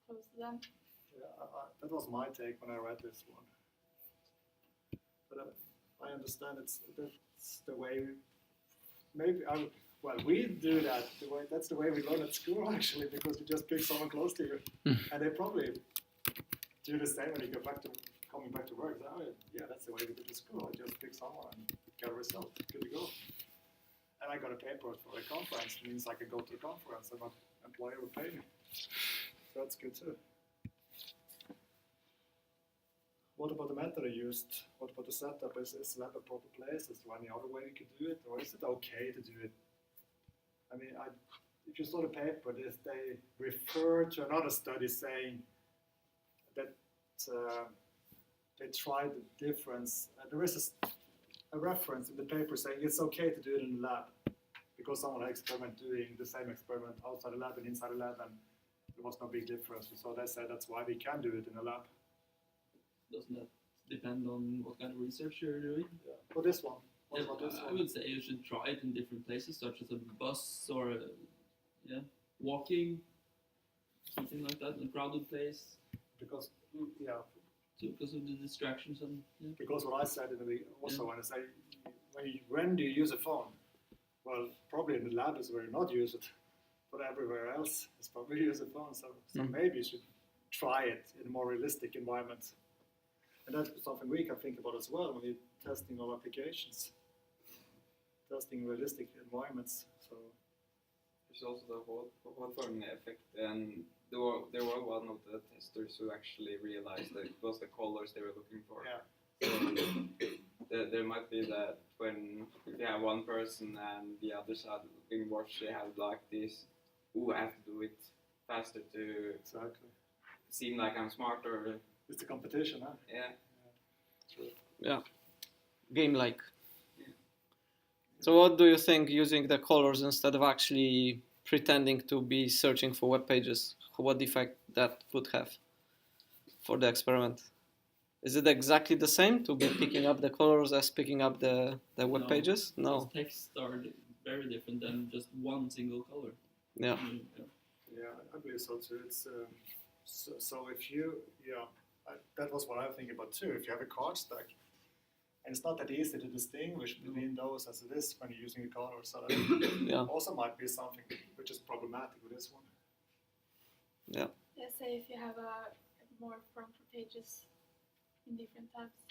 close to them. Yeah, that was my take when I read this one. But I understand that's the way. Well, we do that. That's the way we learn at school actually, because you just pick someone close to you, and they probably do the same when you go coming back to work. Oh, yeah, that's the way we do it at school. I just pick someone and get a result. Good to go. And I got a paper for a conference. It means I can go to the conference and my employer will pay me. So that's good too. What about the method I used? What about the setup? Is lab a proper place? Is there any other way you could do it? Or is it okay to do it? I mean, if you saw the paper, they refer to another study saying that they tried the difference. There is a reference in the paper saying it's okay to do it in the lab because someone had experiment doing the same experiment outside the lab and inside the lab, and there was no big difference. So they said that's why we can do it in the lab. Doesn't that depend on what kind of research you're doing? Yeah. For this one. I would say you should try it in different places, such as a bus or walking, something like that, in a crowded place. Because because of the distractions and because what I said in the also when I say when do you use a phone? Well, probably in the lab is where you not use it, but everywhere else is probably use a phone. So maybe you should try it in a more realistic environment. And that's something we can think about as well when we're testing our applications, testing realistic environments. So there's also the Hawthorne effect, and there were one of the testers who actually realized that it was the colors they were looking for. Yeah. So there might be that when if you have one person and the other side looking watch, they have like this, I have to do it faster to seem like I'm smarter. It's a competition, huh? Yeah. True. Yeah. Game-like. Yeah. So what do you think using the colors instead of actually pretending to be searching for web pages? What effect that would have for the experiment? Is it exactly the same to be picking up the colors as picking up the web pages? No. Texts are very different than just one single color. Yeah. Yeah, I believe so too. It's so if you that was what I think about too. If you have a card stack, and it's not that easy to distinguish between those as it is when you're using a color, so that also might be something which is problematic with this one. Yeah. Yeah, say if you have more front pages in different tabs,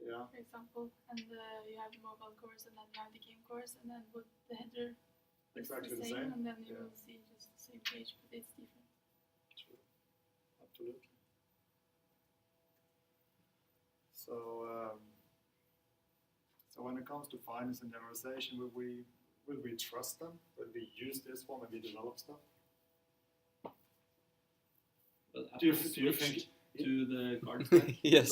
for example, and you have the mobile course and then you have the game course, and then with the header exactly the same, and then you will see just the same page, but it's different. True. Absolutely. So, so when it comes to findings and generalization, will we trust them? Will we use this one when we develop stuff? Do you think to the card stack? Yes.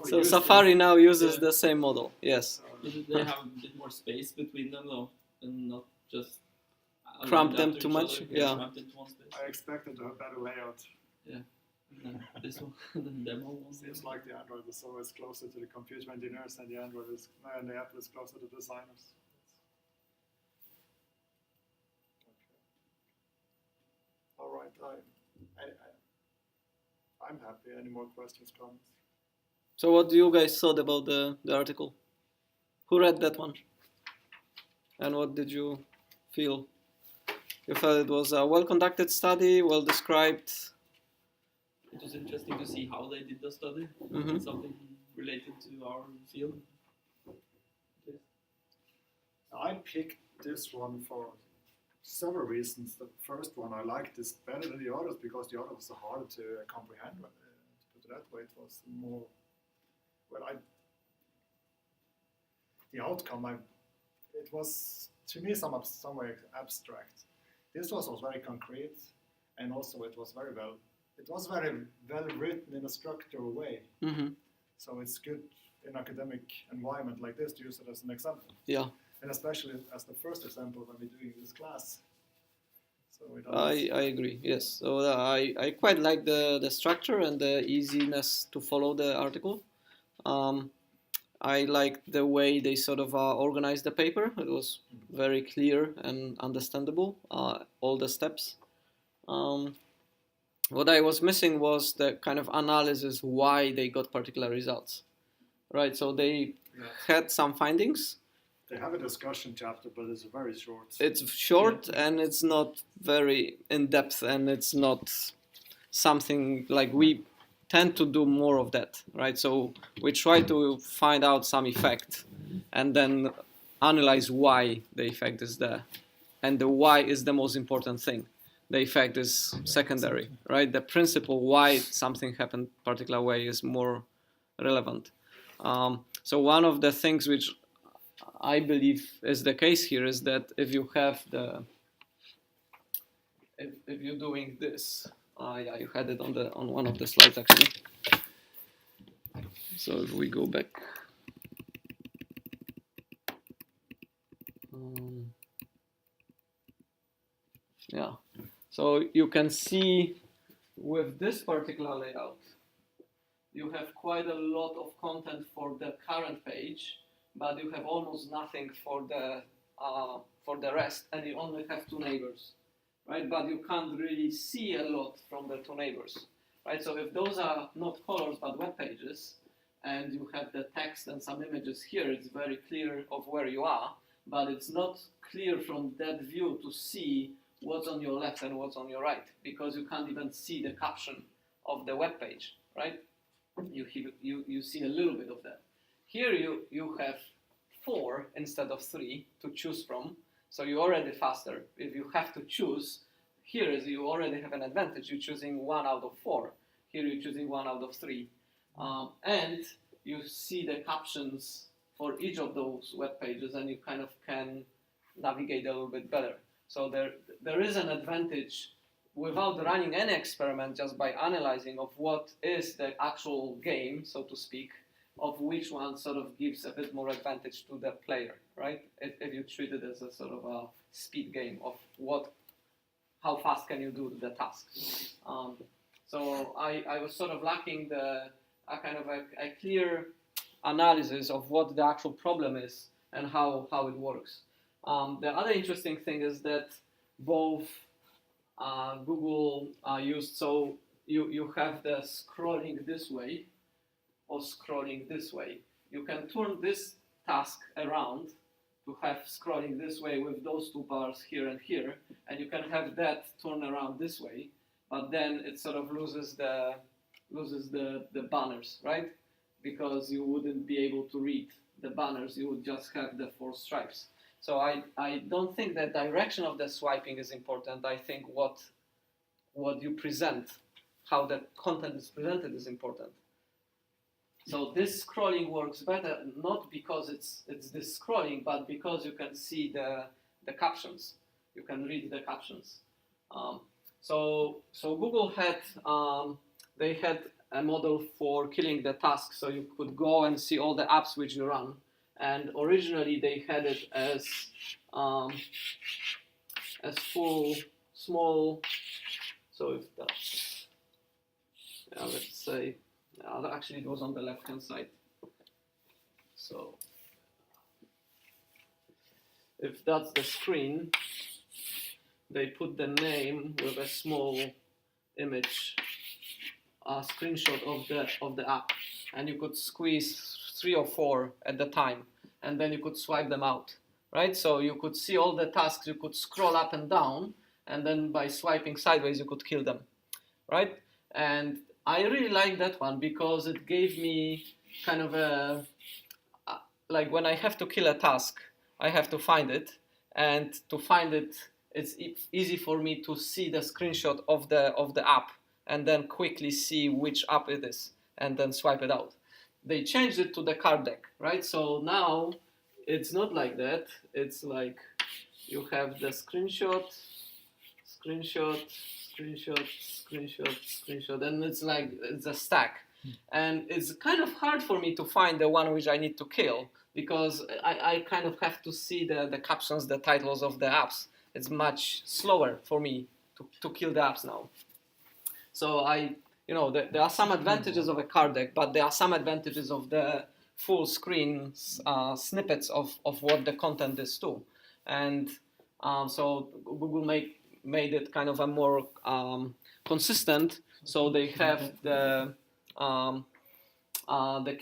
So Safari now uses the same model. Yes. They have a bit more space between them though, and not just cramp them too much. Yeah. I expected to have better layout. Yeah. This one, the demo one. Seems like the Android is always closer to the computer engineers, and the Apple is closer to the designers. Okay. All right. I'm happy. Any more questions, comments? So what do you guys thought about the article? Who read that one? And what did you feel? You felt it was a well-conducted study, well-described? It was interesting to see how they did the study. Something related to our field. Okay. I picked this one for several reasons. The first one, I liked this better than the others because the other was harder to comprehend. To put it that way, it was more. Well, the outcome, it was to me somewhere abstract. This was very concrete, and also it was very well. It was very well written in a structural way. So it's good in academic environment like this to use it as an example. Yeah. And especially as the first example when we're doing this class. So I agree, yes. So I quite like the structure and the easiness to follow the article. I liked the way they sort of organized the paper. It was very clear and understandable, all the steps. what I was missing was the kind of analysis why they got particular results, right? So they had some findings. They have a discussion chapter, but it's very short. It's short and it's not very in depth, and it's not something like we tend to do more of that, right? So we try to find out some effect and then analyze why the effect is there. And the why is the most important thing. The effect is secondary, right? The principle why something happened particular way is more relevant. So one of the things which I believe is the case here is that if you have if you're doing this, yeah, you had it on one of the slides actually. So if we go back, yeah. So you can see with this particular layout, you have quite a lot of content for the current page, but you have almost nothing for the rest, and you only have two neighbors, right? But you can't really see a lot from the two neighbors, right? So if those are not colors but web pages, and you have the text and some images here, it's very clear of where you are, but it's not clear from that view to see what's on your left and what's on your right, because you can't even see the caption of the web page, right? You see a little bit of that. Here you have 4 instead of 3 to choose from, so you're already faster. If you have to choose, here is you already have an advantage. You're choosing 1 out of 4. Here you're choosing 1 out of 3. And you see the captions for each of those web pages, and you kind of can navigate a little bit better. So there is an advantage without running any experiment, just by analyzing of what is the actual game, so to speak, of which one sort of gives a bit more advantage to the player, right? If you treat it as a sort of a speed game of how fast can you do the task. So I was sort of lacking a clear analysis of what the actual problem is and how it works. The other interesting thing is that both Google used, so you have the scrolling this way or scrolling this way. You can turn this task around to have scrolling this way with those 2 bars here and here, and you can have that turn around this way, but then it sort of loses the banners, right? Because you wouldn't be able to read the banners, you would just have the 4 stripes. So I don't think the direction of the swiping is important. I think what you present, how the content is presented is important. So this scrolling works better, not because it's this scrolling, but because you can see the captions. You can read the captions. So Google had they had a model for killing the task, so you could go and see all the apps which you run. And originally they had it as full small. So if that's, yeah, let's say, actually it was on the left hand side. So if that's the screen, they put the name with a small image, a screenshot of the app, and you could squeeze 3 or 4 at the time, and then you could swipe them out, right? So you could see all the tasks, you could scroll up and down, and then by swiping sideways you could kill them, right? And I really like that one because it gave me kind of like when I have to kill a task, I have to find it, and to find it, it's easy for me to see the screenshot of the app and then quickly see which app it is and then swipe it out. They changed it to the card deck, right? So now it's not like that. It's like you have the screenshot, and it's like it's a stack. And it's kind of hard for me to find the one which I need to kill because I kind of have to see the captions, the titles of the apps. It's much slower for me to kill the apps now. So there are some advantages of a card deck, but there are some advantages of the full screen snippets of what the content is too. And so Google made it kind of a more consistent, so they have the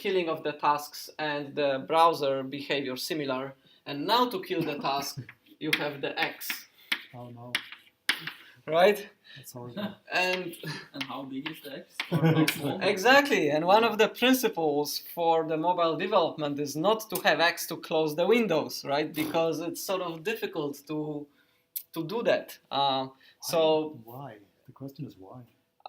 killing of the tasks and the browser behavior similar. And now to kill the task, you have the X. Oh no. Right? That's horrible. And how big is the X? Or how small? exactly. And one of the principles for the mobile development is not to have X to close the windows, right? Because it's sort of difficult to do that. So why? The question is why.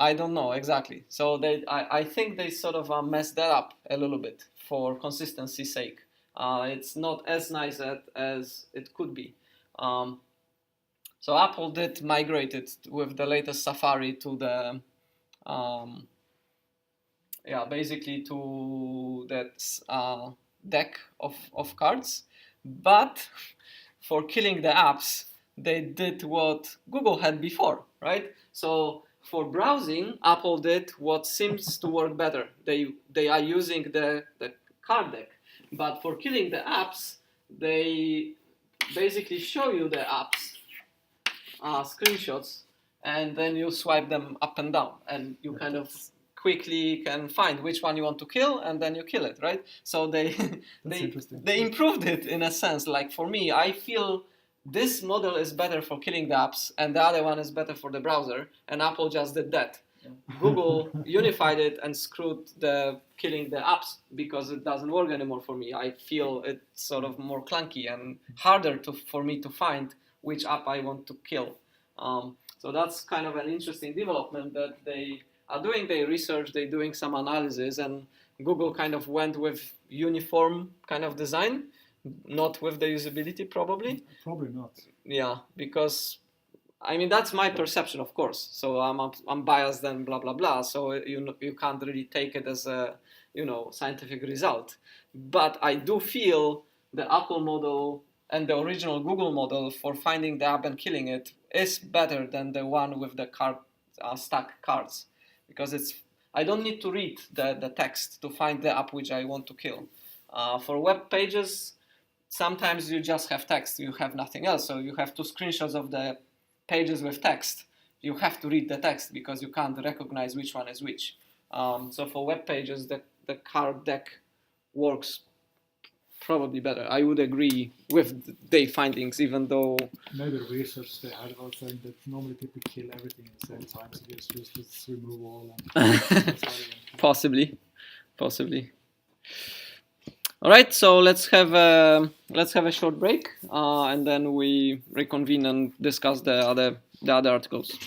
I don't know exactly. So I think they sort of messed that up a little bit for consistency's sake. It's not as nice as it could be. So Apple did migrate it with the latest Safari to the, basically to that deck of cards. But for killing the apps, they did what Google had before, right? So for browsing, Apple did what seems to work better. They are using the card deck. But for killing the apps, they basically show you the apps, screenshots, and then you swipe them up and down, and you kind of quickly can find which one you want to kill, and then you kill it, right? So they improved it in a sense. Like for me, I feel this model is better for killing the apps, and the other one is better for the browser, and Apple just did that. Yeah. Google unified it and screwed the killing the apps because it doesn't work anymore for me. I feel it's sort of more clunky and harder for me to find which app I want to kill. So that's kind of an interesting development that they are doing their research, they're doing some analysis, and Google kind of went with uniform kind of design, not with the usability probably. Probably not. Yeah, because I mean that's my perception, of course. So I'm biased and blah blah blah. So you can't really take it as a scientific result. But I do feel the Apple model and the original Google model for finding the app and killing it is better than the one with the card stack cards, because I don't need to read the text to find the app which I want to kill. For web pages, sometimes you just have text, you have nothing else. So you have 2 screenshots of the pages with text. You have to read the text because you can't recognize which one is which. So for web pages, the card deck works probably better. I would agree with their findings, even though maybe the research they had about saying that normally people kill everything at the same time, so just remove all. And possibly. All right, so let's have a short break, and then we reconvene and discuss the other articles.